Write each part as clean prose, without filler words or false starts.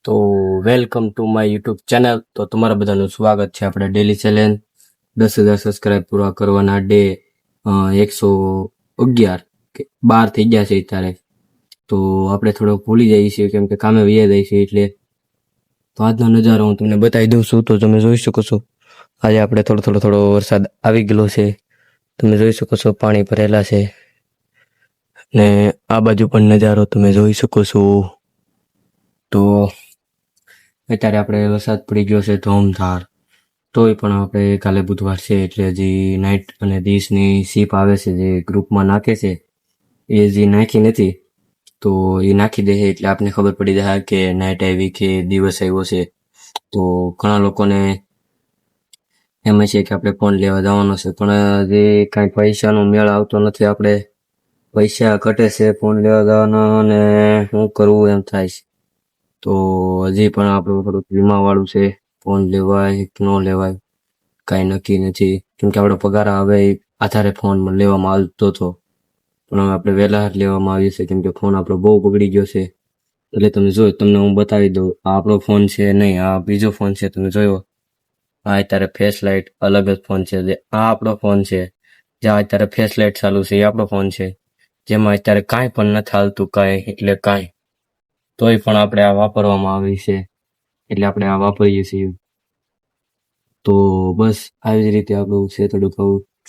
તો welcome to my YouTube channel. તો તમારા બધાનું સ્વાગત છે આપણે ડેલી ચેલેન્જ 10,000 સબસ્ક્રાઇબ પૂરા કરવાના ડે 111 કે 12 થઈ ગયા છે અત્યારે. તો આપણે થોડો ભૂલી જઈએ છીએ કેમ કે કામે વૈયા જાય છે એટલે. તો આજનો નજારો હું તમને બતાવી દઉં છું. તો તમે જોઈ શકો છો આજે આપણે થોડો વરસાદ આવી ગયેલો છે. તમે જોઈ શકો છો પાણી ભરેલા છે ને આ બાજુ પણ નજારો તમે જોઈ શકો છો. તો અત્યારે આપણે વરસાદ પડી ગયો છે ધોમધાર. તોય પણ આપણે કાલે બુધવાર છે એટલે હજી નાઇટ અને દિવસની સીપ આવે છે જે ગ્રુપમાં નાખે છે એ હજી નાખી નથી. તો એ નાખી દે એટલે આપને ખબર પડી જાય કે નાઇટ આવી કે દિવસ આવ્યો છે. તો ઘણા લોકોને એમ છે કે આપણે ફોન લેવા જવાનો છે પણ જે કાંઈ પૈસાનો મેળ આવતો નથી. આપણે પૈસા ઘટે છે ફોન લેવા જવાનો અને શું કરવું એમ થાય છે. તો હજી પણ આપણું થોડુંક વીમાવાળું છે. ફોન લેવાય કે ન લેવાય કાંઈ નક્કી નથી કેમ કે આપણો પગાર આવે એ આધારે ફોન લેવામાં આવતો હતો પણ હવે આપણે વહેલા લેવામાં આવ્યું છે કેમ કે ફોન આપણો બહુ બગડી ગયો છે. એટલે તમે જોયો તમને હું બતાવી દઉં આ આપણો ફોન છે નહીં, આ બીજો ફોન છે. તમે જોયો આ અત્યારે ફ્લેશ લાઇટ અલગ જ ફોન છે. જે આ આપણો ફોન છે જ્યાં અત્યારે ફ્લેશ લાઇટ ચાલુ છે એ આપણો ફોન છે જેમાં અત્યારે કાંઈ પણ નથી હાલતું કાંઈ એટલે કાંઈ. તોય પણ આપણે આ વાપરવામાં આવી છે એટલે આપણે આ વાપરીએ છીએ. તો બસ આવી જ રીતે આપણું છે થોડુંક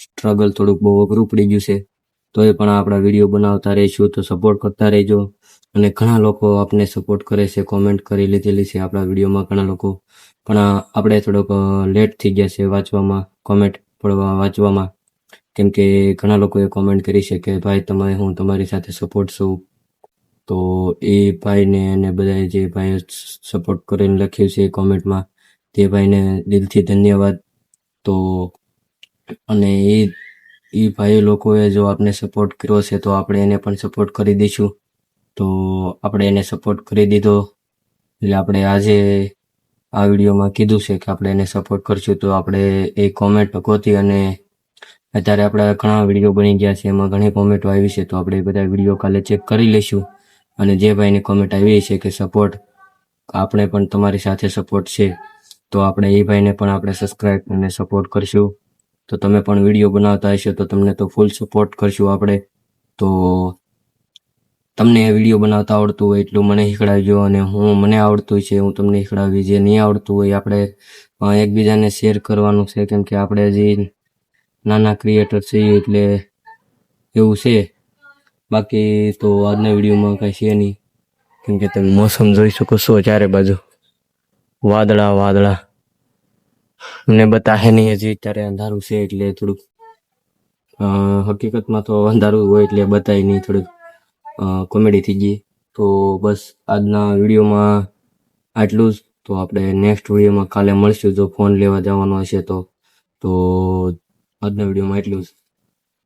સ્ટ્રગલ થોડુંક બહુ અઘરું પડી ગયું છે. તોય પણ આપણા વિડીયો બનાવતા રહીશું તો સપોર્ટ કરતા રહેજો. અને ઘણા લોકો આપને સપોર્ટ કરે છે, કોમેન્ટ કરી લીધેલી છે આપણા વિડીયોમાં ઘણા લોકો. પણ આપણે થોડોક લેટ થઈ ગયા છે વાંચવામાં, કોમેન્ટ વાંચવામાં કેમ કે ઘણા લોકોએ કોમેન્ટ કરી છે કે ભાઈ હું તમારી સાથે સપોર્ટ છું. તો એ ભાઈને અને બધા જે ભાઈએ સપોર્ટ કરીને લખ્યું છે કોમેન્ટમાં તે ભાઈને દિલથી ધન્યવાદ. તો અને એ ભાઈ લોકોએ જો આપને સપોર્ટ કર્યો છે તો આપણે એને પણ સપોર્ટ કરી દઈશું. તો આપણે એને સપોર્ટ કરી દીધો એટલે આપણે આજે આ વિડીયોમાં કીધું છે કે આપણે એને સપોર્ટ કરશું. તો આપણે એ કોમેન્ટ ગોતી અને અત્યારે આપણા ઘણા વિડીયો બની ગયા છે એમાં ઘણી કોમેન્ટો આવી છે. તો આપણે બધા વિડીયો કાલે ચેક કરી લઈશું અને જે ભાઈની કોમેન્ટ આવી છે કે સપોર્ટ આપણે પણ તમારી સાથે સપોર્ટ છે તો આપણે એ ભાઈને પણ આપણે સબસ્ક્રાઈબ અને સપોર્ટ કરશું. તો તમે પણ વિડીયો બનાવતા હશો તો તમને તો ફૂલ સપોર્ટ કરશું આપણે. તો તમને વિડીયો બનાવતા આવડતું હોય એટલું મને શીખડાવજો અને મને આવડતું છે હું તમને શીખડાવી. જે નહીં આવડતું હોય આપણે એકબીજાને શેર કરવાનું છે કેમ કે આપણે હજી નાના ક્રિએટર છીએ એટલે એવું છે. બાકી તો આજના વિડીયોમાં કાંઈ છે નહીં કેમ કે તમે મોસમ જોઈ શકો છો ચારે બાજુ વાદળા મને બતાવે નહીં હજી અત્યારે અંધારું છે એટલે થોડુંક હકીકતમાં તો અંધારું હોય એટલે બતાય નહીં, થોડુંક કોમેડી થઈ ગઈ. તો બસ આજના વિડીયોમાં આટલું જ. તો આપણે નેક્સ્ટ વિડીયોમાં કાલે મળશું જો ફોન લેવા જવાનો હશે તો આજના વિડીયોમાં એટલું જ.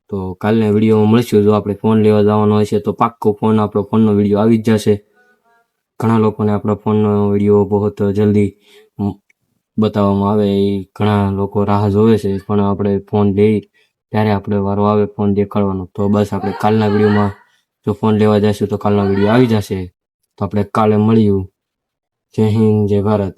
તો કાલના વિડીયોમાં મળશું જો આપણે ફોન લેવા જવાનો હશે તો પાક્કો આપણો ફોનનો વિડીયો આવી જ જશે. ઘણા લોકોને આપણો ફોનનો વિડીયો બહુ જલ્દી બતાવવામાં આવે એ ઘણા લોકો રાહ જોવે છે પણ આપણે ફોન લઈ ત્યારે આપણે વારો આવે ફોન દેખાડવાનો. તો બસ આપણે કાલના વિડીયોમાં જો ફોન લેવા જઈશું તો કાલનો વિડીયો આવી જશે. તો આપણે કાલે મળ્યું. જય હિન્દ, જય ભારત.